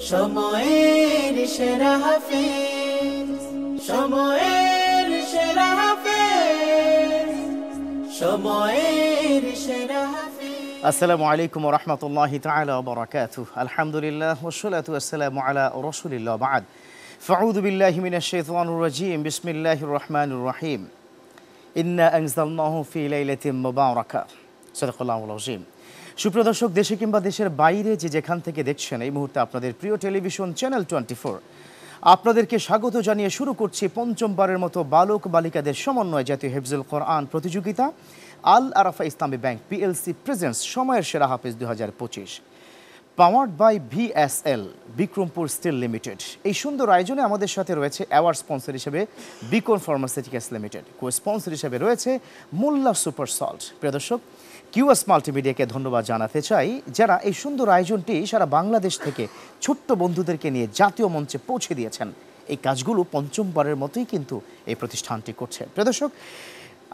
সময়ের সেরা হাফেজ, সময়ের সেরা হাফেজ, সময়ের সেরা হাফেজ। আসসালামু আলাইকুম ওয়া রাহমাতুল্লাহি তাআলা ওয়া বারাকাতুহু। আলহামদুলিল্লাহ ওয়াসসালাতু ওয়াসসালামু আলা রাসূলিল্লাহ বা'দ। ফাউযু বিল্লাহি মিনাশ শাইতানির রাজীম। বিসমিল্লাহির রহমানির রহিম। ইন্না আনজালনাহু ফি লাইলাতিন মুবারাকাহ। সাদাকাল্লাহুল আযীম। সুপ্রিয় দর্শক, দেশে কিংবা দেশের বাইরে যে যেখান থেকে দেখছেন, এই মুহূর্তে আপনাদের প্রিয় টেলিভিশন চ্যানেল 24 আপনাদেরকে স্বাগত জানিয়ে শুরু করছি পঞ্চমবারের মতো বালক বালিকাদের সমন্বয় জাতীয় হিফজুল কোরআন প্রতিযোগিতা। আল আরাফা ইসলামী ব্যাংক পিএলসি প্রেজেন্টস সময়ের সেরা হাফেজ 2025, powered by VSL Bikrampur steel limited. এই সুন্দর আয়োজনে আমাদের সাথে রয়েছে অ্যাওয়ার্ড স্পন্সর হিসেবে Beacon pharmaceuticals limited, co sponsor হিসেবে রয়েছে মোল্লা সুপার সল্ট। প্রিয় দর্শক, কিউএস মাল্টিমিডিয়াকে ধন্যবাদ জানাতে চাই, যারা এই সুন্দর আয়োজনটি সারা বাংলাদেশ থেকে ছোট্ট বন্ধুদেরকে নিয়ে জাতীয় মঞ্চে পৌঁছে দিয়েছেন। এই কাজগুলো পঞ্চমবারের মতোই কিন্তু এই প্রতিষ্ঠানটি করছে। প্রিয় দর্শক,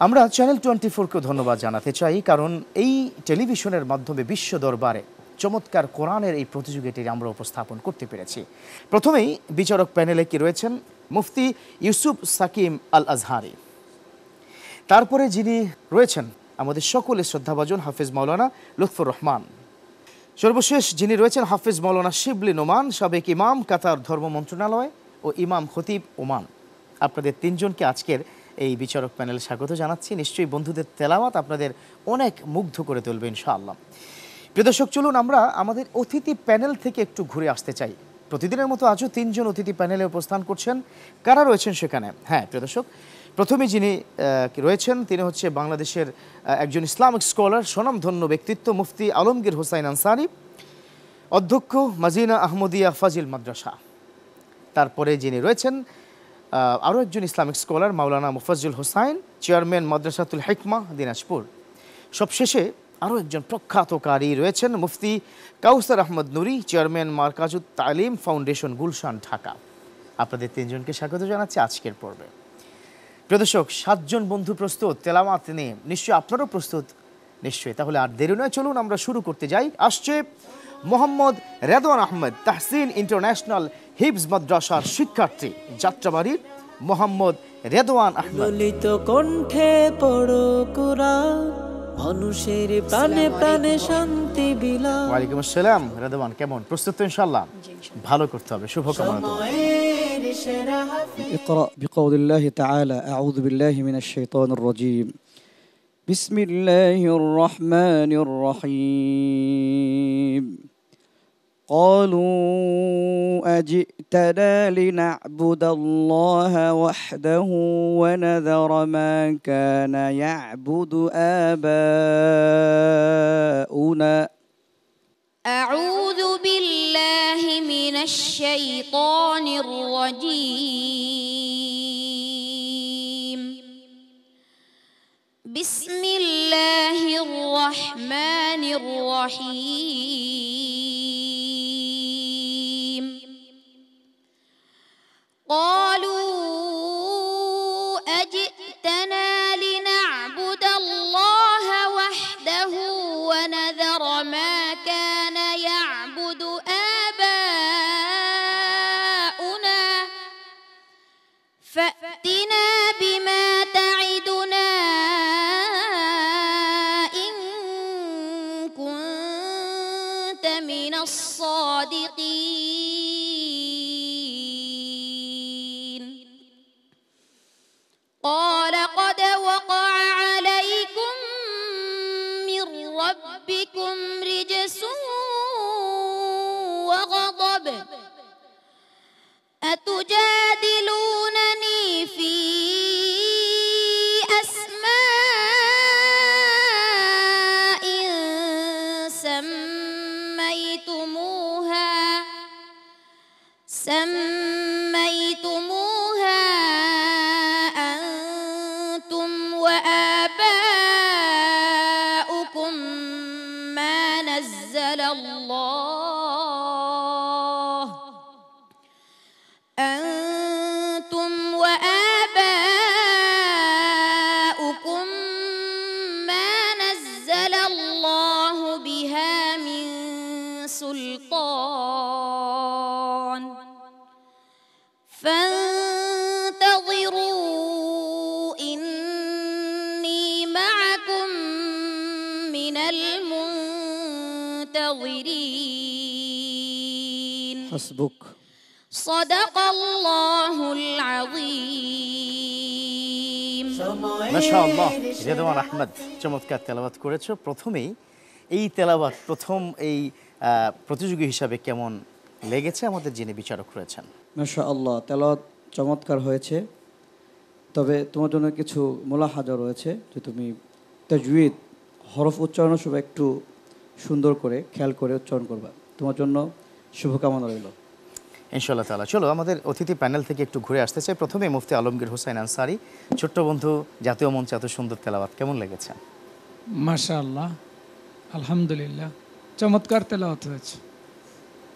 আমরা চ্যানেল 24কেও ধন্যবাদ জানাতে চাই, কারণ এই টেলিভিশনের মাধ্যমে বিশ্ব দরবারে চমৎকার কোরআনের এই প্রতিযোগিতাটি আমরা উপস্থাপন করতে পেরেছি। প্রথমেই বিচারক প্যানেলে কি রয়েছেন মুফতি ইউসুফ সাকিম আল আজহারি, তারপরে যিনি রয়েছেন আমাদের সকলের শ্রদ্ধাভাজন হাফেজ মাওলানা লুৎফর রহমান, সর্বশেষ যিনি রয়েছেন হাফেজ মাওলানা শিবলি নোমান, সাবেক ইমাম কাতার ধর্ম মন্ত্রণালয় ও ইমাম খতিব ওমান। আপনাদের তিনজনকে আজকের এই বিচারক প্যানেল স্বাগত জানাচ্ছি। নিশ্চয়ই বন্ধুদের তেলাওয়াত আপনাদের অনেক মুগ্ধ করে তুলবে ইনশাআল্লাহ। প্রিয় দর্শক, চলুন আমরা আমাদের অতিথি প্যানেল থেকে একটু ঘুরে আসতে চাই। প্রতিদিনের মতো আজও তিনজন অতিথি প্যানেলে উপস্থান করছেন। কারা রয়েছেন সেখানে? হ্যাঁ প্রিয় দর্শক, প্রথমে যিনি রয়েছেন তিনি হচ্ছে বাংলাদেশের একজন ইসলামিক স্কলার, স্বনামধন্য ব্যক্তিত্ব মুফতি আলমগীর হোসাইন আনসারি, অধ্যক্ষ মাজিনা আহমদিয়া ফাজিল মাদ্রাসা। তারপরে যিনি রয়েছেন আরও একজন ইসলামিক স্কলার মাওলানা মুফাজ্জল হোসাইন, চেয়ারম্যান মাদ্রাসাতুল হিকমা দিনাজপুর। সবশেষে আরও একজন প্রখ্যাত কারি রয়েছেন মুফতি কাউসার আহমদ নুরি, চেয়ারম্যান মারকাজুত তালিম ফাউন্ডেশন গুলশান ঢাকা। আপনাদের তিনজনকে স্বাগত জানাচ্ছি আজকের পর্বে। প্রিয় দর্শক, 7 জন বন্ধু প্রস্তুত তেলাওয়াত নিয়ে, নিশ্চয়ই আপনারাও প্রস্তুত নিশ্চয়ই। তাহলে আর দেরি নয়, চলুন আমরা শুরু করতে যাই। আসছে মোহাম্মদ রেদওয়ান আহমেদ, তাহসিন ইন্টারন্যাশনাল হিফজ মাদ্রাসার শিক্ষার্থী, যাত্রাবাড়ির মোহাম্মদ রেদওয়ান আহমেদ। ললিত কণ্ঠে পড়ো কুরআন, মানুষের প্রাণে প্রাণে শান্তি বিলাস। ওয়ালাইকুম আসসালাম রেদওয়ান, কেমন? প্রস্তুত তো ইনশাআল্লাহ? ভালো করতে হবে, শুভকামনা। اقرأ بقول الله تعالى أعوذ بالله من الشيطان الرجيم بسم الله الرحمن الرحيم قالوا أجئتنا لنعبد الله وحده ونذر ما كان يعبد آباؤنا أعوذ بالله من الشيطان الرجيم بسم الله الرحمن الرحيم قالوا أجئتنا لنعبد الله وحده ونذر ما كان يعبد آباؤنا فأتنا بما تعدنا إن كنت من الصادقين قال قد وقع عليكم من ربكم رجس وغضب أتجادلونني في أسماء سميتموها أنتم وآباؤكم ما نزل الله المنتظرين হাসবুক। صدق الله العظيم মাশাআল্লাহ, রেদওয়ান আহমদ চমৎকার তেলাওয়াত করেছো। প্রথমেই এই তেলাওয়াত প্রথম এই প্রতিযোগী হিসাবে কেমন লেগেছে আমাদের যিনি বিচারক রয়েছেন? মাশাআল্লাহ, তেলাওয়াত চমৎকার হয়েছে। তবে তোমার জন্য কিছু মুলাহাজা রয়েছে, যে তুমি তাজউইদ হরফ উচ্চারণের সময় একটু সুন্দর করে খেয়াল করে উচ্চারণ করবা। তোমার জন্য শুভকামনা রইল। ইনশাআল্লাহ তাআলা। চলো আমাদের অতিথি প্যানেল থেকে একটু ঘুরে আসতে চাই। প্রথমে মুফতি আলমগীর হোসেন আনসারী, ছোট্ট বন্ধু, জাতীয় মঞ্চে এত সুন্দর তেলাওয়াত কেমন লেগেছে? মাশাআল্লাহ, আলহামদুলিল্লাহ, চমৎকার তেলাওয়াত হয়েছে।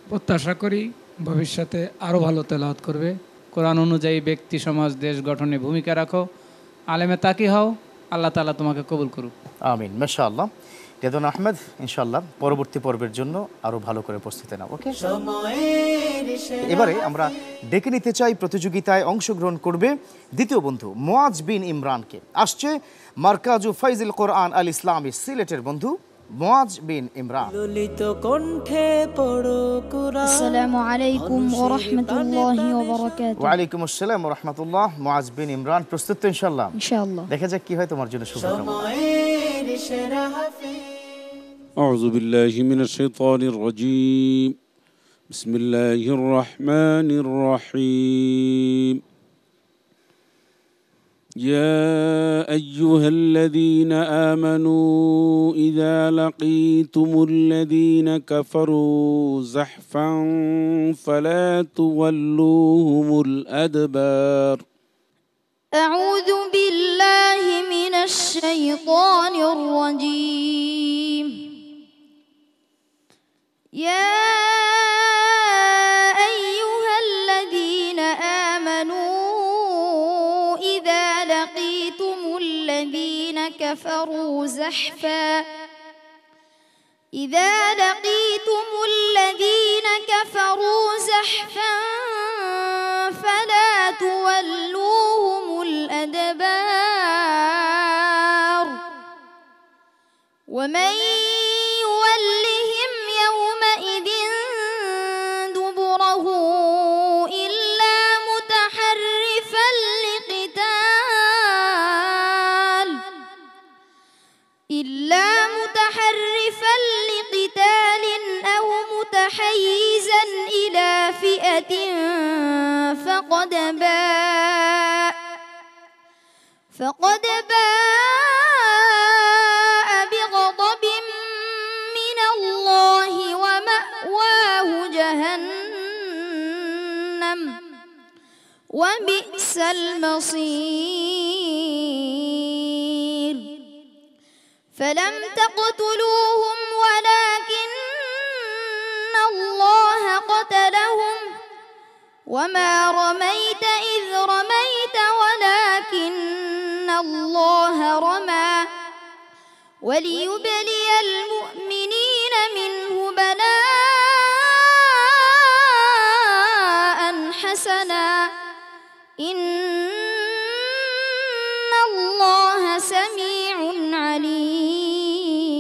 প্রত্যাশা করি ভবিষ্যতে আরও ভালো তেলাওয়াত করবে। কোরআন অনুযায়ী ব্যক্তি সমাজ দেশ গঠনে ভূমিকা রাখো, আলেমে তাকি হও, আল্লাহ তাআলা তোমাকে কবুল করুক। আমিন। মাশাআল্লাহ। রেদওয়ান আহমদ, ইনশাআল্লাহ পরবর্তী পর্বের জন্য আরো ভালো করে প্রস্তুতি নাও। ওকে, এবারে আমরা ডেকে নিতে চাই প্রতিযোগিতায় অংশগ্রহণ করবে দ্বিতীয় বন্ধু মুআজ বিন ইমরানকে। আসছে মারকাজু ফাইজুল কোরআন আল ইসলামী সিলেটের বন্ধু মুআজ বিন ইমরান। ললিত কণ্ঠে পড়ো কুরআন। আসসালামু আলাইকুম ওয়া রাহমাতুল্লাহি ওয়া বারাকাতুহু। ওয়া আলাইকুম আসসালাম ওয়া রাহমাতুল্লাহ। মুআজ বিন ইমরান, প্রস্তুত তো ইনশাআল্লাহ? ইনশাআল্লাহ। দেখা যাক কি হয় তোমার জন্য। শুভকামনা। সময়ের সেরা হাফেজ। أعوذ بالله من الشيطان الرجيم. بسم الله الرحمن الرحيم. يا أيها الذين آمنوا إذا لقيتم الذين كفروا زحفا فلا تولوهم الأدبار. أعوذ بالله من الشيطان الرجيم. يا أيها الذين آمنوا إذا لقيتم الذين كفروا زحفا فلا تولوهم الأدبار. ومن يولهم يومئذ دبره إلا متحرفا لقتال أو متحيزا إلى فئة فقد باء بغضب من الله ومأواه جهنم وبئس المصير. فلم تقتلوهم ولكن الله قتلهم وما رميت إذ رميت ولكن الله رمى وليبلي المؤمنين منه بلاء حسنا إن الله سميع عليم.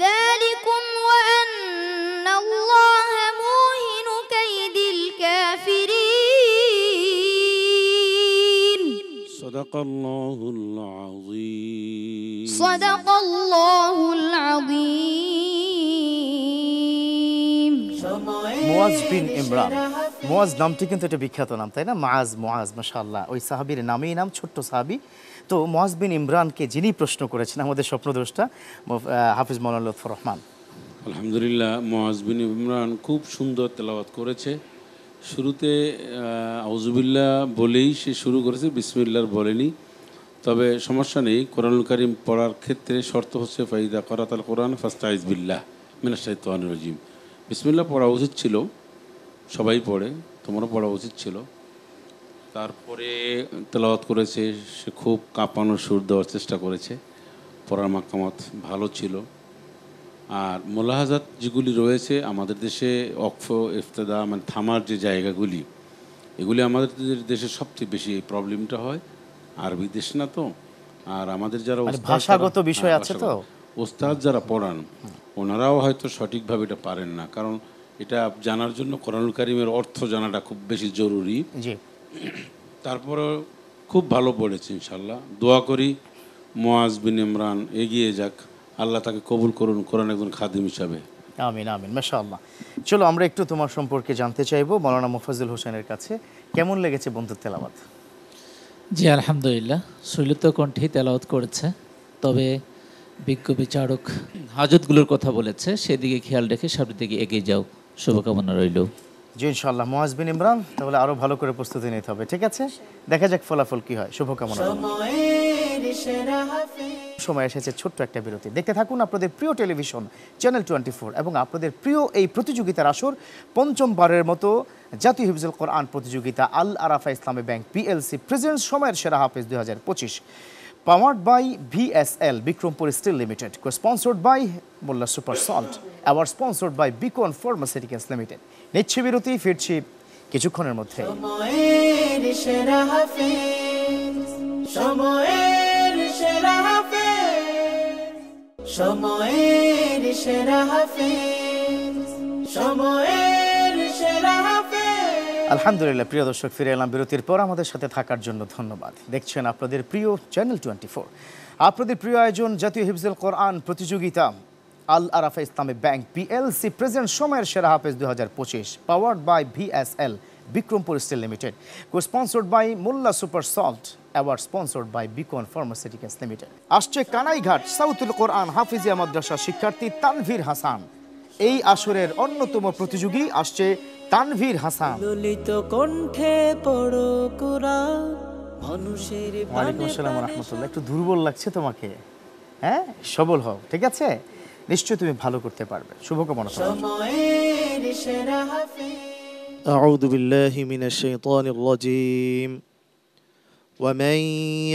ذلكم وأن الله موهن كيد الكافرين. صدق الله العظيم. صدق الله العظيم. মুআজ বিন ইমরান। মুআজ নামটি কিন্তু একটা বিখ্যাত নাম, তাই না? মুআজ, মাশাআল্লাহ, ওই সাহাবীর নামেই নাম, ছোট্ট সাহাবী। তো মুআজ বিন ইমরানকে যিনি প্রশ্ন করেছেন আমাদের স্বপ্নদ্রষ্টা হাফিজ মাওলানা লুৎফর রহমান। আলহামদুলিল্লাহ, মুআজ বিন ইমরান খুব সুন্দর তেলাওয়াত করেছে। শুরুতে আউযুবিল্লাহ বলেই সে শুরু করেছে, বিসমিল্লাহ বলেনি। তবে সমস্যা নেই, কোরআনুল কারীম পড়ার ক্ষেত্রে শর্ত হচ্ছে ফাইদা করাতাল কোরআন ফাস্তাইজ বিল্লাহ মিনাশ শাইতানির রাজিম। বিসমিল্লাহ পড়া উচিত ছিল, সবাই পড়ে, তোমারও পড়া উচিত ছিল। তারপরে তেলাওয়াত করেছে, সে খুব কাঁপানো সুর দেওয়ার চেষ্টা করেছে, পড়ার মাকামাত ভালো ছিল। আর মোলাহাজাত যেগুলি রয়েছে আমাদের দেশে, ওয়াকফ ইফতেদা মানে থামার যে জায়গাগুলি, এগুলি আমাদের দেশে সবচেয়ে বেশি এই প্রবলেমটা হয়। আরবি দেশ না তো, আর আমাদের যারা ভাষাগত বিষয় আছে তো, ওস্তাদ যারা পড়ান ওনারাও হয়তো সঠিকভাবে এটা পারেন না, কারণ এটা জানার জন্য কোরআনুল কারীমের অর্থ জানাটা খুব বেশি জরুরি। জি, তারপরে খুব ভালো পড়েছে ইনশাল্লাহ। দোয়া করি মুআজ বিন ইমরান এগিয়ে যাক, আল্লাহ তাকে কবুল করুন কোরআন একজন খাদিম হিসাবে। আমিন আমিন, মাশাআল্লাহ। চলো আমরা একটু তোমার সম্পর্কে জানতে চাইবো মাওলানা মুফাজ্জল হোসেনের কাছে। কেমন লেগেছে বন্ধুর তেলাওয়াত? জি আলহামদুলিল্লাহ, সুলিত কণ্ঠেই তেলাওয়াত করেছে, তবে বিজ্ঞ বিচারক হাজতগুলোর কথা বলেছে, সেদিকে খেয়াল রেখে সামনের দিকে এগিয়ে যাও, শুভকামনা রইল। জি ইনশাআল্লাহ। মুআজ বিন ইমরান, তাহলে আরো ভালো করে প্রস্তুতি নিতে হবে, ঠিক আছে? দেখা যাক ফলাফল কি হয়, শুভকামনা। সময়ের সেরা হাফেজ। সময় এসেছে ছোট্ট একটা বিরতি। দেখতে থাকুন আপনাদের প্রিয় টেলিভিশন চ্যানেল 24 এবং আপনাদের প্রিয় এই প্রতিযোগিতার আসর পঞ্চমবারের মতো জাতীয় হিফজুল কোরআন প্রতিযোগিতা আল আরাফা ইসলামী ব্যাংক পিএলসি প্রেজেন্টস সময়ের সেরা হাফেজ 2025, powered by VSL Bikrampur steel limited, sponsored by Molla super salt, award sponsored by Beacon pharmaceuticals limited. নিচ্ছি বিরতি, ফিরছি কিছুক্ষণের মধ্যে। সময়ের সেরা হাফেজ, সময়ের সেরা হাফেজ, সময়ের সেরা হাফেজ, সময়ের সেরা হাফেজ। আলহামদুলিল্লাহ, প্রিয় দর্শক, ফিরে এলাম বিরতির পর। আমাদের সাথে থাকার জন্য ধন্যবাদ। দেখছেন আপনাদের প্রিয় চ্যানেল 24, আপনাদের প্রিয় আয়োজন জাতীয় হিফজুল কোরআন প্রতিযোগিতা আল আরাফা ইসলামী ব্যাংক পিএলসি প্রেজেন্ট সময়ের সেরা হাফেজ 2025, powered by VSL Bikrampur steel limited, sponsored by Molla super salt, award sponsored by Beacon pharmaceuticals limited. আসছে কানাইঘাট সাউথুল কোরআন হাফিজিয়া মাদ্রাসা শিক্ষার্থী তানভীর হাসান। এই আসরের অন্যতম প্রতিযোগী আসছে তানভীর হাসান। ললিত কণ্ঠে পড়ো কুরআন, মানুষের ওয়ালাইকুম আসসালাম ওয়া রাহমাতুল্লাহ। একটু দুর্বল লাগছে তোমাকে, হ্যাঁ? সবল হও, ঠিক আছে? নিশ্চয়ই তুমি ভালো করতে পারবে, শুভকামনা। সময়ের সেরা হাফেজ। أعوذ بالله من الشيطان الرجيم ومن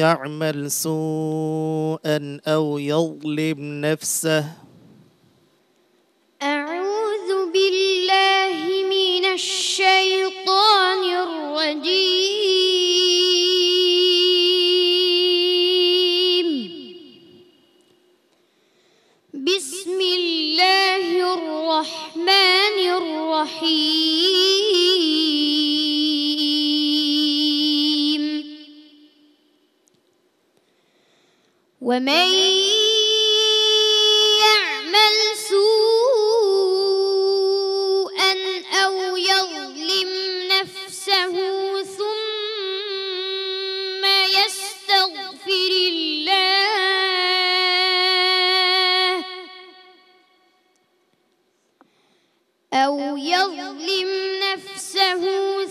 يعمل سوءا أو يظلم نفسه أعوذ بالله من الشيطان الرجيم. بسم الله الرحمن الرحيم. ومن يعمل سوءا أو يظلم نفسه ثم يستغفر الله أو يظلم نفسه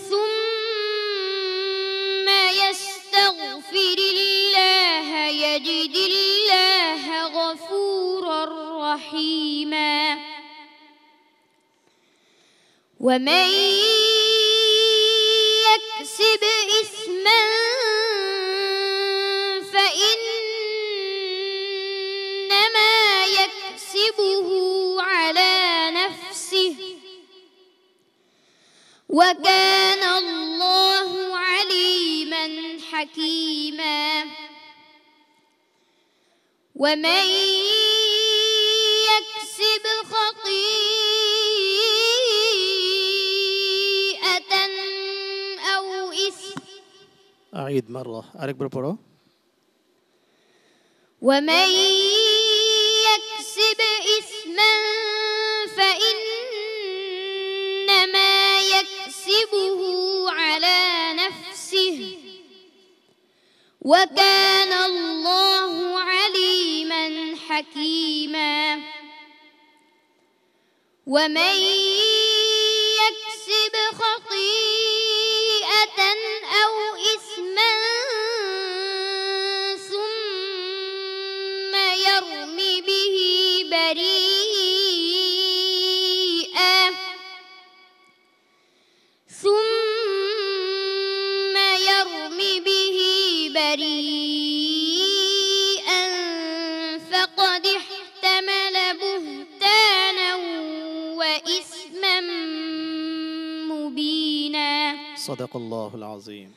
ثم يستغفر الله يجد الله غفورا رحيما. ومن يكسب إثما فإنما يكسبه على نفسه وكان الله عليما حكيما. ومن يكسب خطيئة أو إثم أعيد مرة أكبر برو ومن يكسب إثما فإنما يكسبه على نفسه وكان الله عليما حكيما. ومن يكسب خطيئة أو إثما ثم يرم به بريئا فقد احتمل بهتانا وإثما مبينا. صدق الله العظيم.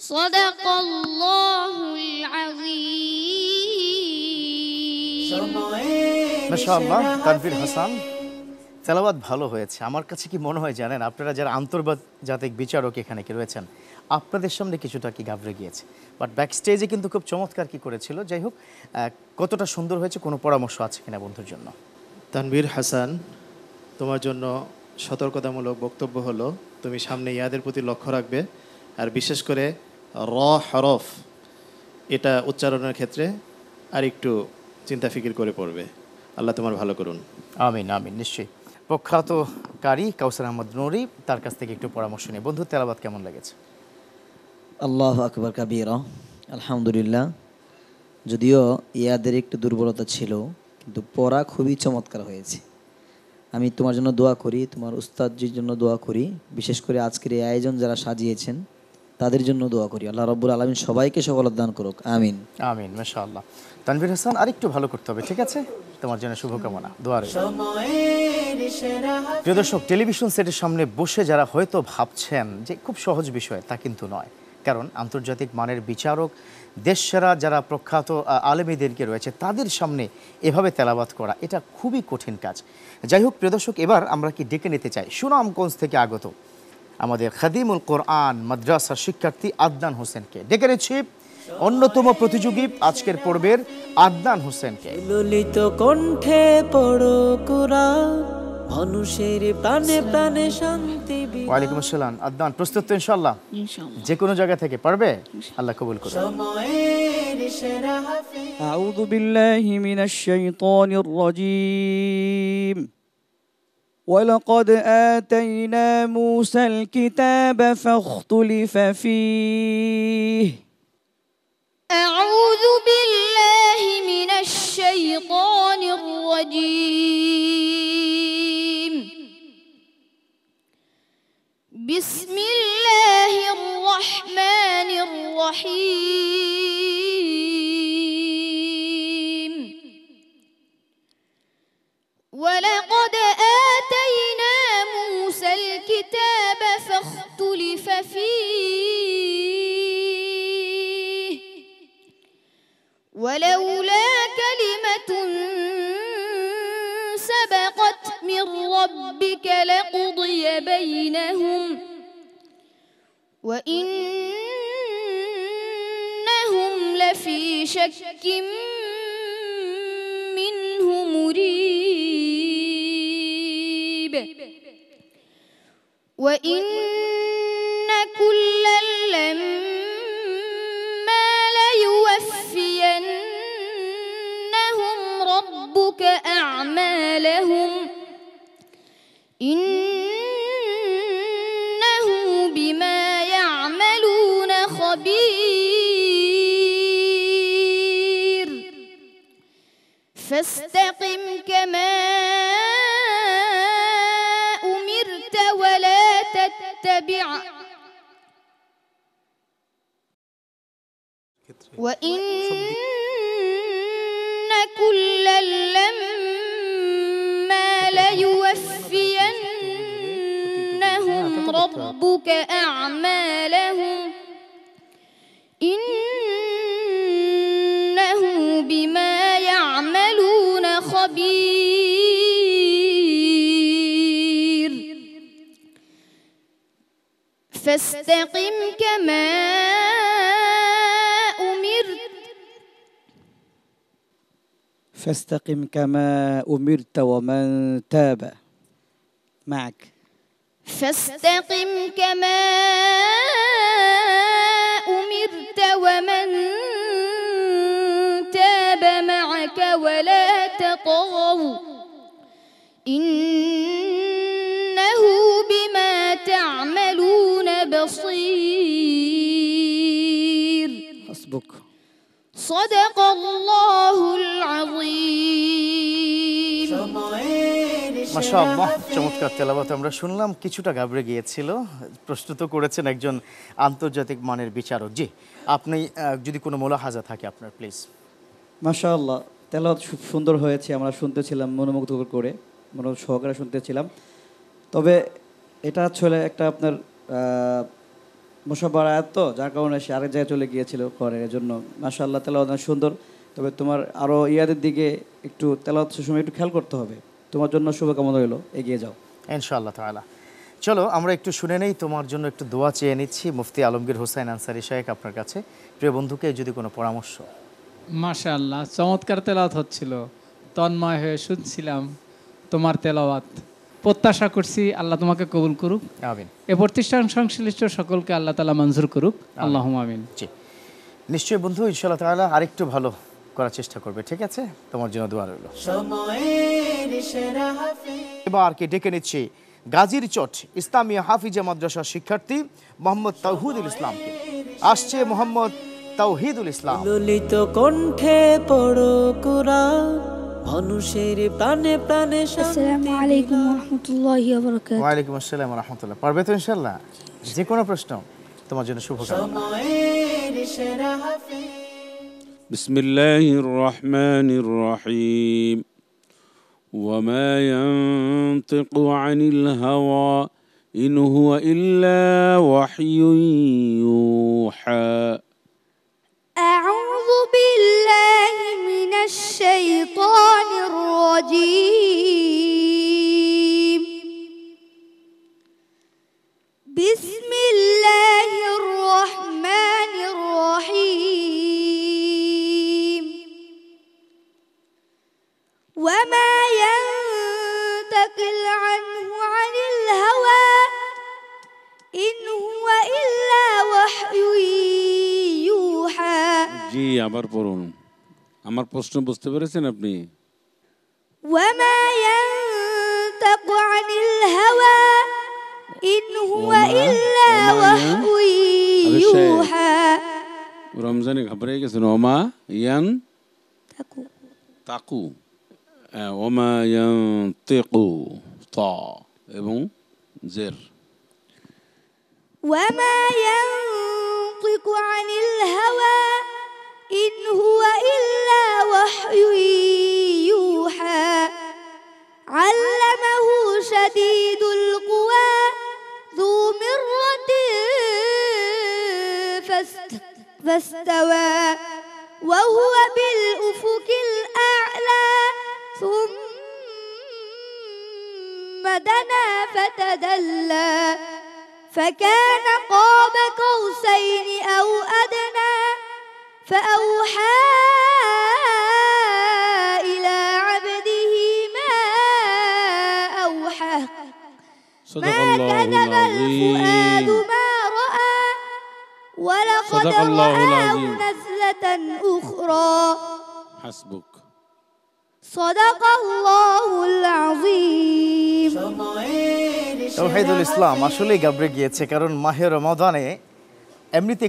صدق الله العظيم. সময়ের মাশাআল্লাহ, সেরা তানভীর হাফেজ। হাসান, তেলাওয়াত ভালো হয়েছে। আমার কাছে কি মনে হয় জানেন, আপনারা যারা আন্তর্জাতিক বিচারক এখানে কি রয়েছেন, আপনাদের সামনে কিছুটা কি ঘাবড়ে গিয়েছে, বাট ব্যাক স্টেজে কিন্তু খুব চমৎকার কি করেছিল। যাই হোক, কতটা সুন্দর হয়েছে, কোনো পরামর্শ আছে কিনা বন্ধুর জন্য? তানভীর হাসান, তোমার জন্য সতর্কতামূলক বক্তব্য হলো তুমি সামনে ইয়াদের প্রতি লক্ষ্য রাখবে, আর বিশেষ করে র হরফ এটা উচ্চারণের ক্ষেত্রে আর একটু চিন্তা ফিকির করে পড়বে। আল্লাহ তোমার ভালো করুন। আমিন আমিন, নিশ্চয়ই। প্রখ্যাত কারি কাউসার আহমদ নুরি, তার কাছ থেকে একটু পরামর্শ নিয়ে। বন্ধু, তেলাওয়াত কেমন লেগেছে? আল্লাহ আকবর কাবীরা, আলহামদুলিল্লাহ। যদিও ইয়াদের একটু দুর্বলতা ছিল, কিন্তু পড়া খুবই চমৎকার হয়েছে। আমি তোমার জন্য দোয়া করি, তোমার উস্তাদজির জন্য দোয়া করি, বিশেষ করে আজকের এই আয়োজন যারা সাজিয়েছেন তাদের জন্য দোয়া করি। আল্লাহ রাব্বুল আলামিন সবাইকে সফলতা দান করুক, আমিন আমিন। মাশাআল্লাহ। তানভীর হাসান, আরেকটু ভালো করতে হবে, ঠিক আছে? তোমার জন্য শুভকামনা, দোয়া রইল। সময়ের সেরা হাফেজ। প্রিয় দর্শক, টেলিভিশন সেটের সামনে বসে যারা হয়তো ভাবছেন যে খুব সহজ বিষয়, তা কিন্তু নয়। কারণ আন্তর্জাতিক মানের বিচারক, দেশসেরা যারা প্রখ্যাত আলেমীদেরকে রয়েছে, তাদের সামনে এভাবে তেলাওয়াত করা এটা খুবই কঠিন কাজ। যাই হোক প্রিয় দর্শক, এবার আমরা কি ডেকে নিতে চাই সুনামগঞ্জ থেকে আগত আমাদের খাদিমুল কোরআন মাদ্রাসার শিক্ষার্থী আদনান হোসেনকে। ডেকে নিচ্ছি অন্যতম প্রতিযোগী আজকের পর্বের আদনান হোসেনকে। ললিত কণ্ঠে পড়ো কুরআন, মানুষের প্রাণে প্রাণে শান্তি বিরাজ। ওয়ালাইকুম আসসালাম। আদনান, প্রস্তুত তো ইনশাআল্লাহ? ইনশাআল্লাহ। যে কোনো জায়গা থেকে পারবে? আল্লাহ কবুল করুন। সময়ের সেরা হাফেজ। أعوذ بالله من الشيطان الرجيم. ولقد آتينا موسى الكتاب فاختلف فيه. أعوذ بالله من الشيطان الرجيم. بسم الله الرحمن الرحيم. ولقد آتينا موسى الكتاب فاختلف فيه ولولا كلمة سبقت من ربك لقضي بينهم وإنهم لفي شك منه مريب وإن كلا لما ليوفينهم ربك أعمالهم إنه بما يعملون خبير فاستقم كما أمرت ولا تتبع وإن كلا لما ليوفينهم ربك أعمالهم إنه بما يعملون خبير فاستقم كما أمرت فاستقم كما أمرت ومن تاب معك. فاستقم كما أمرت ومن تاب معك ولا تطغوا إنه بما تعملون بصير حسبك. صدق الله العظيم সময়ের সেরা মাশাআল্লাহ, হাফেজ। চমৎকার তেলাওয়াত আমরা শুনলাম। কিছুটা ঘাবড়ে গিয়েছিল, প্রস্তুত করেছেন একজন আন্তর্জাতিক মানের বিচারক। জি, আপনি যদি কোনো মোলাহাজা থাকে আপনার, প্লিজ। মাশাআল্লাহ, তেলাওয়াত খুব সুন্দর হয়েছে। আমরা শুনতেছিলাম মনোমুগ্ধ করে, মনোযোগ সহকারে শুনতেছিলাম। তবে এটা আসলে একটা আপনার মুসাব্বার আয়াত, তো যার কারণে সে আরেক জায়গায় চলে গিয়েছিল করে, এজন্য মাশাআল্লাহ তেলাওয়াত অনেক সুন্দর। তবে তোমার আরও ইয়াদের দিকে একটু তেলাওয়াতের সময় একটু খেয়াল করতে হবে। তোমার জন্য শুভকামনা রইল, এগিয়ে যাও ইনশাআল্লাহ তাআলা। চলো আমরা একটু শুনে নেই, তোমার জন্য একটু দোয়া চেয়ে নিচ্ছি মুফতি আলমগীর হোসেন আনসারী সাহেব আপনার কাছে। প্রিয় বন্ধুকে যদি কোনো পরামর্শ। মাশাআল্লাহ, চমৎকার তেলাওয়াত হচ্ছিল, তন্ময় হয়ে শুনছিলাম তোমার তেলাওয়াত। প্রত্যাশা করছি আল্লাহ তোমাকে কবুল করুক, আমিন। এ প্রতিষ্ঠান সংশ্লিষ্ট সকলকে আল্লাহ তাআলা মঞ্জুর করুক, আল্লাহুম্মা আমিন। জি নিশ্চয়ই বন্ধু, ইনশাআল্লাহ তাআলা আরেকটু ভালো করার চেষ্টা করবে, ঠিক আছে? তোমার জন্য দোয়া রইল। সময়ের সেরা হাফেজ। এবার কে ডেকে নিচ্ছি গাজীর চট ইসলামিয়া হাফিজা মাদ্রাসার শিক্ষার্থী মোহাম্মদ তাওহিদুল ইসলামকে। আসছে মোহাম্মদ তাওহিদুল ইসলাম। ললিত কণ্ঠে পড়ো কুরআন, মানুষের প্রাণে প্রাণে আসসালামু আলাইকুম ওয়া রাহমাতুল্লাহি ওয়া বারাকাতুহু। ওয়া আলাইকুম আসসালাম ওয়া রাহমাতুল্লাহ। পারবে তো ইনশাআল্লাহ? যে কোনো প্রশ্ন তোমার জন্য শুভকামনা। সময়ের সেরা হাফেজ। বিসমিল্লাহির রহমানির রহিম। وما ينطق عن الهوى إن هو إلا وحي يوحى. أعوذ بالله من الشيطان الرجيم. بسم الله الرحمن الرحيم. وما ينتقل عنه عن الهوى إن هو إلا وحي يوحى. জি আবার পড়ুন, আমার প্রশ্ন বুঝতে পেরেছেন আপনি? وما ينطق عن الهوى إن هو إلا وحي يوحى. রমজানে ঘাবড়ে গেছেন। ওমা ইয়ান তাকু, ওমা ইয়ানতিকু তা এবং জের। وما ينطق عن الهوى إن هو إلا وحي يوحى. علمه شديد القوى ذو مرة فاستوى وهو بالأفق الأعلى ثم دنا فتدلى فكان قاب قوسين أو أدنى فأوحى إلى عبده ما أوحى. صدق ما الله كذب الفؤاد العظيم. ما رأى ولقد صدق الله رآه العظيم. نزلة أخرى. حسبك. صدق الله العظيم. তাওহিদুল ইসলাম আসলেই গাবড়ে গিয়েছে, কারণ মাহে রমাদানে এমনিতে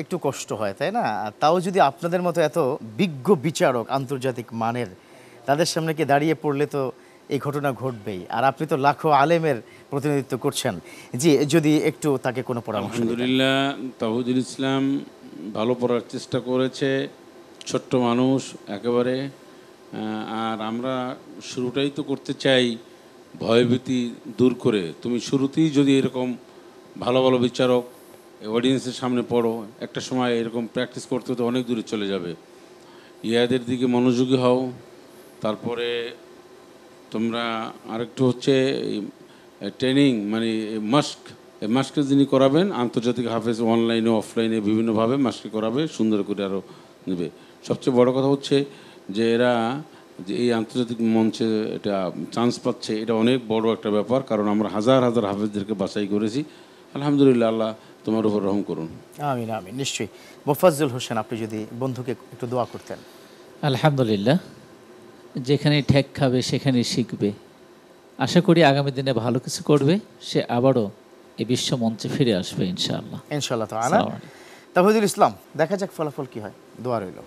একটু কষ্ট হয়, তাই না? তাও যদি আপনাদের মতো এত বিজ্ঞ বিচারক আন্তর্জাতিক মানের তাদের সামনে কি দাঁড়িয়ে পড়লে তো এই ঘটনা ঘটবেই। আর আপনি তো লাখো আলেমের প্রতিনিধিত্ব করছেন। জি যদি একটু তাকে কোনো পরামর্শ দিতেন। আলহামদুলিল্লাহ, তাওহিদুল ইসলাম ভালো পড়ার চেষ্টা করেছে, ছোট্ট মানুষ একেবারে। আর আমরা শুরুটাই তো করতে চাই ভয়ভীতি দূর করে। তুমি শুরুতেই যদি এরকম ভালো ভালো বিচারক অডিয়েন্সের সামনে পড়ো, একটা সময় এরকম প্র্যাকটিস করতে তো অনেক দূরে চলে যাবে। ইয়াদের দিকে মনোযোগী হও। তারপরে তোমরা আরেকটু হচ্ছে ট্রেনিং, মানে মাস্ক, এই মাস্কে যিনি করাবেন আন্তর্জাতিক হাফেজ, অনলাইনে অফলাইনে বিভিন্নভাবে মাস্কে করাবে, সুন্দর করে আরও নেবে। সবচেয়ে বড় কথা হচ্ছে যে এরা যে এই আন্তর্জাতিক মঞ্চে এটা চান্স পাচ্ছে, এটা অনেক বড় একটা ব্যাপার। কারণ আমরা হাজার হাজার হাফেজদেরকে বাছাই করেছি। আলহামদুলিল্লাহ, আল্লাহ তোমার উপর রহম করুন। আমিন আমিন। নিশ্চয়ই। মোফাজ্জল হোসেন, আপনি যদি বন্ধুকে একটু দোয়া করতেন। আলহামদুলিল্লাহ, যেখানে ঠেক খাবে সেখানেই শিখবে। আশা করি আগামী দিনে ভালো কিছু করবে, সে আবারও এই বিশ্ব মঞ্চে ফিরে আসবে ইনশাআল্লাহ। ইনশাআল্লাহ তাআলা। তাওহিদুল ইসলাম, দেখা যাক ফলাফল কি হয়। দোয়া রইল।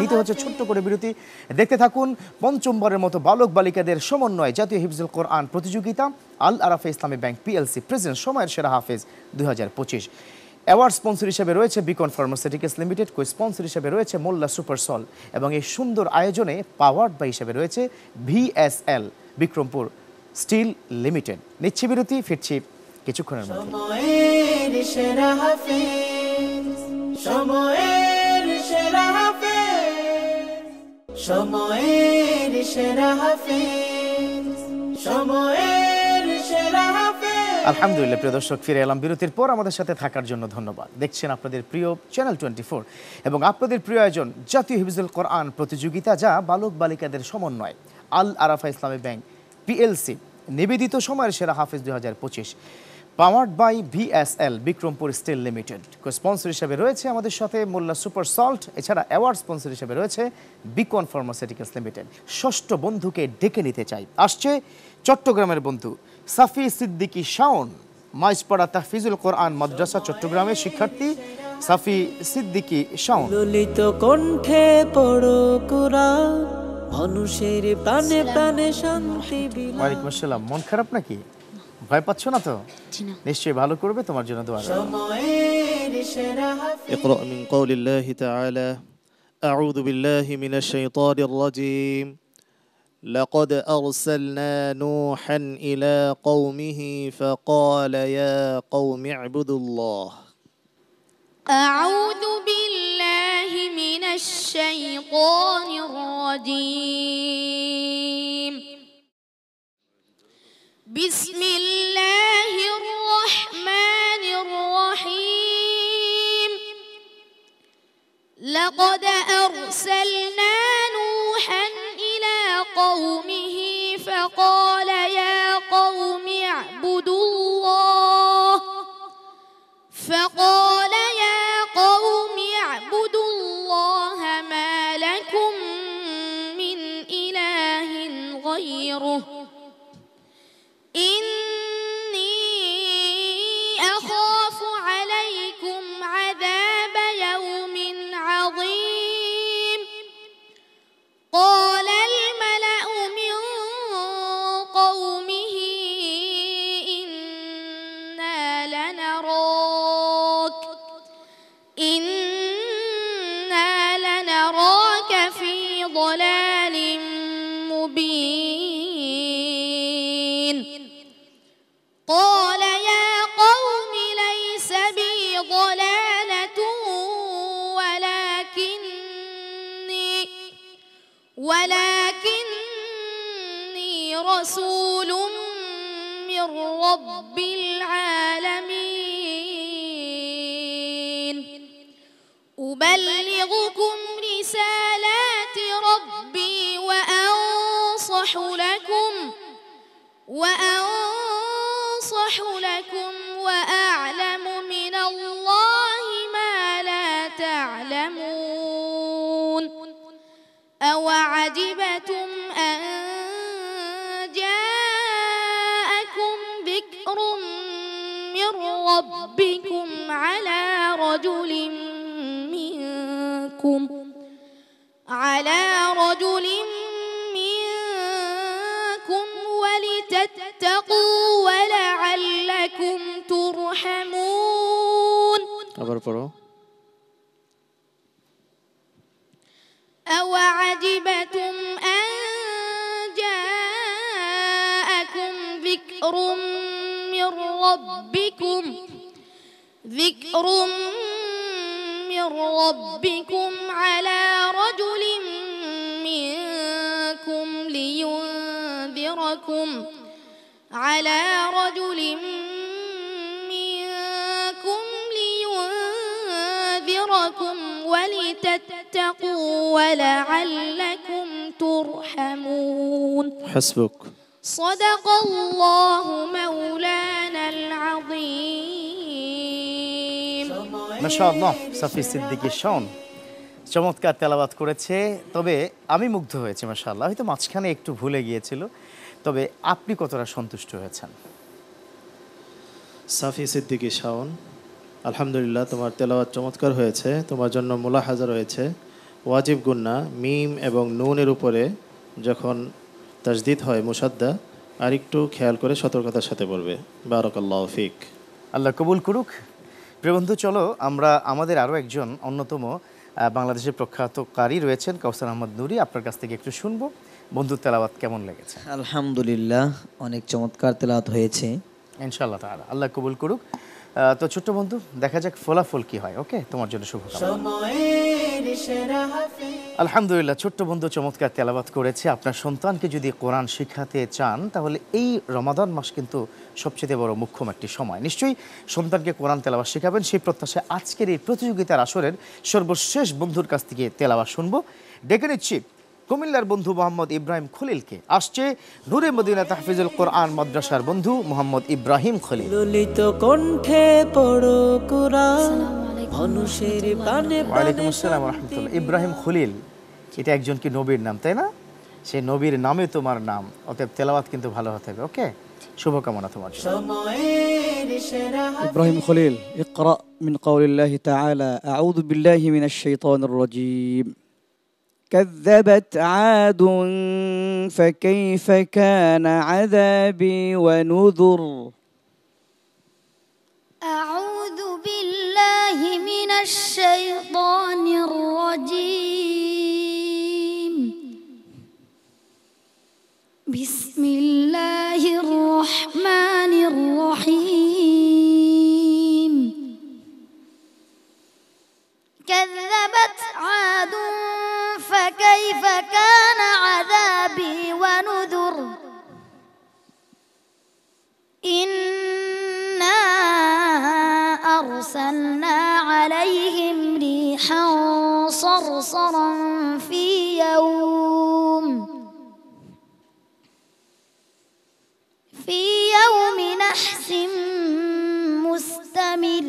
নিতে হচ্ছে ছোট্ট করে বিরতি। দেখতে থাকুন পঞ্চমবারের মতো বালক বালিকাদের সমন্বয় জাতীয় হিফজুল কোরআন প্রতিযোগিতা আল আরাফা ইসলামী ব্যাংক পিএলসি প্রেজেন্ট সময়ের সেরা হাফেজ 2025। অ্যাওয়ার্ড স্পন্সর হিসেবে রয়েছে Beacon pharmaceuticals limited, co sponsor হিসেবে রয়েছে মোল্লা সুপারসল, এবং এই সুন্দর আয়োজনে পাওয়ার্ড বাই হিসেবে রয়েছে ভিএসএল বিক্রমপুর স্টিল লিমিটেড। নিচ্ছি বিরতি, ফিরছি কিছুক্ষণের মধ্যে। সময়ের সেরা হাফেজ, সময়ের সেরা সময়ের সেরা হাফেজ, সময়ের সেরা হাফেজ। আলহামদুলিল্লাহ, প্রিয় দর্শক, ফিরে এলাম বিরতির পর। আমাদের সাথে থাকার জন্য ধন্যবাদ। দেখছেন আপনাদের প্রিয় চ্যানেল 24 এবং আপনাদের প্রিয় আয়োজন জাতীয় হিফজুল কোরআন প্রতিযোগিতা, যা বালক বালিকাদের সমন্বয় আল আরাফা ইসলামী ব্যাংক পিএলসি নিবেদিত সময়ের সেরা হাফেজ 2025, powered by VSL Bikrampur steel limited. Sponsor হিসেবে রয়েছে আমাদের সাথে মোল্লা সুপার সল্ট। এছাড়া অ্যাওয়ার্ড স্পন্সর হিসেবে রয়েছে বিকন ফার্মাসিউটিক্যালস লিমিটেড। ষষ্ঠ বন্ধুকে ডেকে নিতে চাই। আসছে চট্টগ্রামের বন্ধু সাফি সিদ্দিকী শাওন, মাইজপাড়া তাহফিজুল কোরআন মাদ্রাসা চট্টগ্রামের শিক্ষার্থী সাফি সিদ্দিকী শাওন। ললিত কণ্ঠে পড়ো কুরআন, মানুষের প্রাণে প্রাণে শান্তি বিলায়। ওয়ালাইকুম আসসালাম। মন খারাপ নাকি? ভয় পাচ্ছ না তো? নিশ্চয়ই ভালো করবে, তোমার জন্য দোয়া রইল। সময়ের সেরা হাফেজ। اقرأ من قول الله تعالى أعوذ بالله من الشيطان الرجيم لقد أرسلنا نوحا إلى قومه فقال يا قوم اعبدوا الله. أعوذ بالله من الشيطان الرجيم. بسم الله الرحمن الرحيم. لقد أرسلنا نوحا إلى قومه فقال يا قوم اعبدوا الله فقال يا قوم اعبدوا الله ما لكم من إله غيره إني أخاف عليكم عذاب يوم عظيم. قال الملأ من قومه إنا لنراك في ضلال مبين. قال يا قوم ليس بي ضلالة ولكني رسول من رب العالمين. أبلغكم رسالات ربي وأنصح لكم وأعلم من الله ما لا تعلمون. أوعجبتم أن جاءكم ذكر من ربكم على رجل منكم ولتتقوا ولعلكم ترحمون. আবার পড়ো। أوعجبتم أن جاءكم ذكر من ربكم على رجل منكم لينذركم ولتتقوا ولعلكم ترحمون. حسبك. صدق الله مولانا العظيم. মাশাআল্লাহ, সাফি সিদ্দিকী শাওন চমৎকার তেলাওয়াত করেছে। তবে আমি মুগ্ধ হয়েছি মাশাআল্লাহ। হয়তো মাঝখানে একটু ভুলে গিয়েছিল, তবে আপনি কতটা সন্তুষ্ট হয়েছেন? সাফি সিদ্দিকী শাওন, আলহামদুলিল্লাহ, তোমার তেলাওয়াত চমৎকার হয়েছে। তোমার জন্য মুলাহাজা রয়েছে। ওয়াজিব গুন্না মিম এবং নুনের উপরে যখন তাজদিদ হয় মুসাদ্দা, আর একটু খেয়াল করে সতর্কতার সাথে পড়বে। বারাকাল্লাহু ফিক। আল্লাহ কবুল করুক। প্রিয় বন্ধু, চলো আমরা আমাদের আরও একজন অন্যতম বাংলাদেশের প্রখ্যাত কারি রয়েছেন কাউসার আহমদ নুরি, আপনার কাছ থেকে একটু শুনবো বন্ধুর তেলাওয়াত কেমন লেগেছে। আলহামদুলিল্লাহ, অনেক চমৎকার তেলাওয়াত হয়েছে ইনশাআল্লাহ তাআলা। আল্লাহ কবুল করুক। তো ছোট্ট বন্ধু, দেখা যাক ফলাফল কি হয়। ওকে, তোমার জন্য শুভকামনা। সময়ের সেরা হাফেজ। আলহামদুলিল্লাহ, ছোট্ট বন্ধু চমৎকার তেলাওয়াত করেছে। আপনার সন্তানকে যদি কোরআন শিখাতে চান তাহলে এই রমাদান মাস কিন্তু সবচেয়ে বড় মুখ্যম একটি সময়। নিশ্চয়ই সন্তানকে কোরআন তেলাওয়াত শেখাবেন, সেই প্রত্যাশায় আজকের এই প্রতিযোগিতার আসরের সর্বশেষ বন্ধুর কাছ থেকে তেলাওয়াত শুনবো। ডেকে নিচ্ছি কুমিল্লার বন্ধু মোহাম্মদ ইব্রাহিম খলিলকে। আসছে নূরে মদিনা তাহফিজুল কোরআন মাদ্রাসার বন্ধু মোহাম্মদ ইব্রাহিম খলিল। ললিত কণ্ঠে পড়ো কুরআন, মানুষের প্রাণে ওয়ালাইকুম আসসালাম ওয়া রাহমাতুল্লাহ। ইব্রাহিম খলিল, এটা একজন কি নবীর নাম, তাই না? সেই নবীর নামে তোমার নাম, অতএব তেলাওয়াত কিন্তু ভালো হতে হবে। ওকে, শুভকামনা তোমার জন্য। সময়ের সেরা إبراهيم خليل اقرأ من قول الله تعالى أعوذ بالله من الشيطان الرجيم كذبت عاد فكيف كان عذابي ونذر أعوذ بالله من الشيطان الرجيم بسم الله الرحمن الرحيم كذبت عاد فكيف كان عذابي ونذر إنا أرسلنا عليهم ريحا صرصرا في يوم نحس مستمر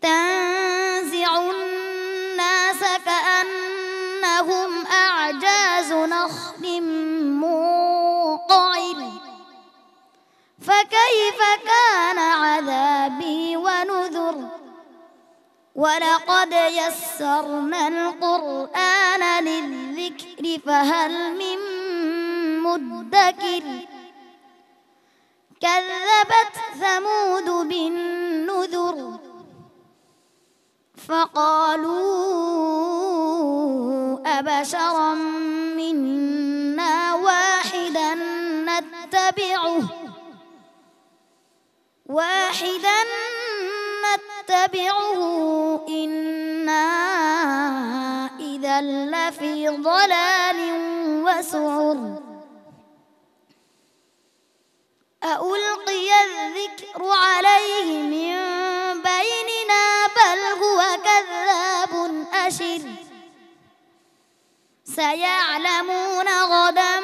تنزع الناس كأنهم أعجاز نخل منقعر فكيف كان عذابي ونذر ولقد يسرنا القرآن للذكر فهل من مدكر كذبت ثمود بالنذر فقالوا أبشرا منا واحدا نتبعه إنا إذا لفي ضلال وسعر ألقي الذكر عليه من بيننا بل هو كذاب أشر سيعلمون غدا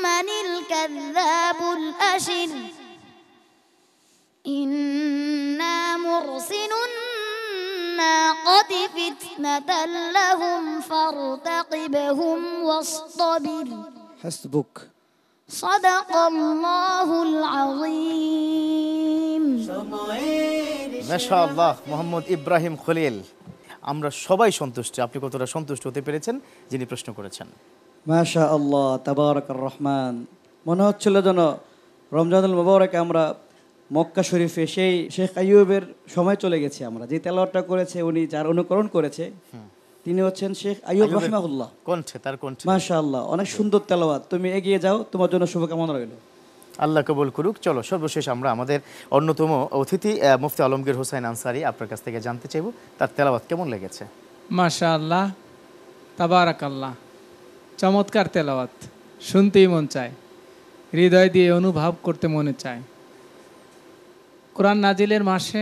من الكذاب الأشر إنا مرسل الناقة فتنة لهم فارتقبهم واصطبر حسبك صدق الله العظيم মাশাআল্লাহ, মোহাম্মদ ইব্রাহিম খলিল, আমরা সবাই সন্তুষ্ট। আপনি কতটা সন্তুষ্ট হতে পেরেছেন যিনি প্রশ্ন করেছেন? মাশা আল্লাহ, তাবারাকার রহমান। মনে হচ্ছিল যেন রমজানুল মুবারকে আমরা মক্কা শরীফে সেই শেখ আইয়ুবের সময় চলে গেছি। আমরা যে তেলাওয়াতটা করেছে, উনি যার অনুকরণ করেছে তিনি হচ্ছেন শেখ আইয়ুব রাহিমাহুল্লাহ। কণ্ঠে, তার কণ্ঠে মাশাআল্লাহ, অনেক সুন্দর তেলাওয়াত। তুমি এগিয়ে যাও, তোমার জন্য শুভকামনা রইল। আল্লাহ কবুল করুক। চলো, সর্বশেষ আমরা আমাদের অন্যতম অতিথি মুফতি আলমগীর হোসেন আনসারী আপনার কাছ থেকে জানতে চাইব তার তেলাওয়াত কেমন লেগেছে। মাশাআল্লাহ, তাবারাকাল্লাহ, চমৎকার তেলাওয়াত, শুনতেই মন চায়, হৃদয় দিয়ে অনুভব করতে মনে চায়। কোরআন নাজিলের মাসে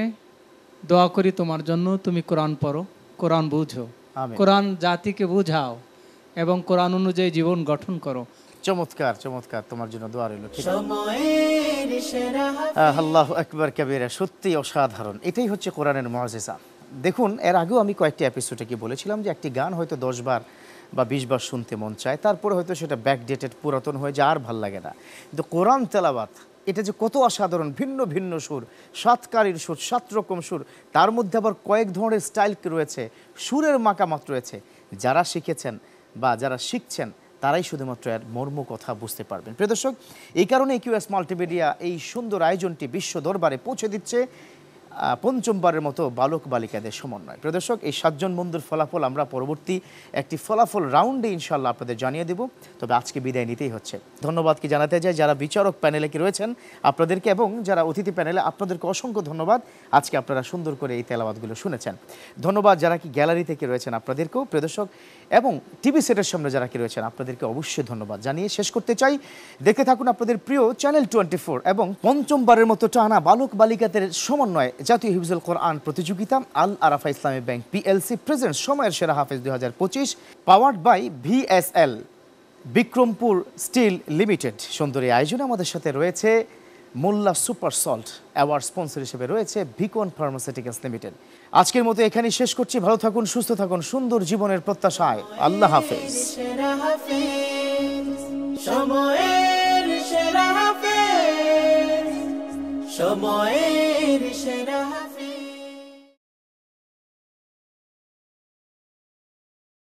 দোয়া করি তোমার জন্য, তুমি কোরআন পড়ো, কোরআন বুঝো, কোরআন জাতিকে বুঝাও এবং কোরআন অনুযায়ী জীবন গঠন করো। চমৎকার চমৎকার, তোমার জন্য দোয়া রইল। আল্লাহু আকবার কাবীরা, সত্যি অসাধারণ। এটাই হচ্ছে কোরআনের মুআজিজা। দেখুন, এর আগেও আমি কয়েকটি এপিসোডে কি বলেছিলাম যে একটি গান হয়তো 10 বার বা 20 বার শুনতে মন চায়, তারপরে হয়তো সেটা ব্যাকডেটেড, পুরাতন হয়ে যায়, আর ভাল লাগে না। কিন্তু কোরআন তেলাওয়াত এটা যে কত অসাধারণ, ভিন্ন ভিন্ন সুর, 7 কারির সুর, 7 রকম সুর, তার মধ্যে আবার কয়েক ধরনের স্টাইল রয়েছে, সুরের মাকামাত রয়েছে। যারা শিখেছেন বা যারা শিখছেন তারাই শুধুমাত্র এর মর্ম কথা বুঝতে পারবেন। প্রিয় দর্শক, এই কারণে কিউএস মাল্টিমিডিয়া এই সুন্দর আয়োজনটি বিশ্ব দরবারে পৌঁছে দিচ্ছে পঞ্চমবারের মতো বালক বালিকাদের সমন্বয়। প্রিয় দর্শক, এই 7 জন বন্ধুর ফলাফল আমরা পরবর্তী একটি ফলাফল রাউন্ডে ইনশাআল্লাহ আপনাদের জানিয়ে দেব। তবে আজকে বিদায় নিতেই হচ্ছে। ধন্যবাদ কি জানাতে চাই যারা বিচারক প্যানেলে কি রয়েছেন আপনাদেরকে, এবং যারা অতিথি প্যানেলে আপনাদেরকে অসংখ্য ধন্যবাদ। আজকে আপনারা সুন্দর করে এই তেলাওয়াতগুলো শুনেছেন। ধন্যবাদ যারা কি গ্যালারি থেকে রয়েছেন আপনাদেরকেও প্রিয় দর্শক, এবং টিভি সেটের সামনে যারা কি রয়েছেন আপনাদেরকে অবশ্যই ধন্যবাদ জানিয়ে শেষ করতে চাই। দেখতে থাকুন আপনাদের প্রিয় চ্যানেল 24 এবং পঞ্চমবারের মতো টানা বালক বালিকাদের সমন্বয়ে জাতীয় হিফজুল কোরআন প্রতিযোগিতা আল আরাফা ইসলামী ব্যাংক পিএলসি প্রেজেন্ট সময়ের সেরা হাফেজ 2025 powered by VSL Bikrampur steel limited. সুন্দর এই আয়োজনে আমাদের সাথে রয়েছে Molla super salt, award sponsor হিসেবে রয়েছে ভিকন ফার্মাসিউটিক্যালস লিমিটেড। আজকের মতো এখানেই শেষ করছি। ভালো থাকুন, সুস্থ থাকুন, সুন্দর জীবনের প্রত্যাশায় আল্লাহ হাফেজ। সময়ের সেরা হাফেজ, সময়ের সেরা হাফেজ।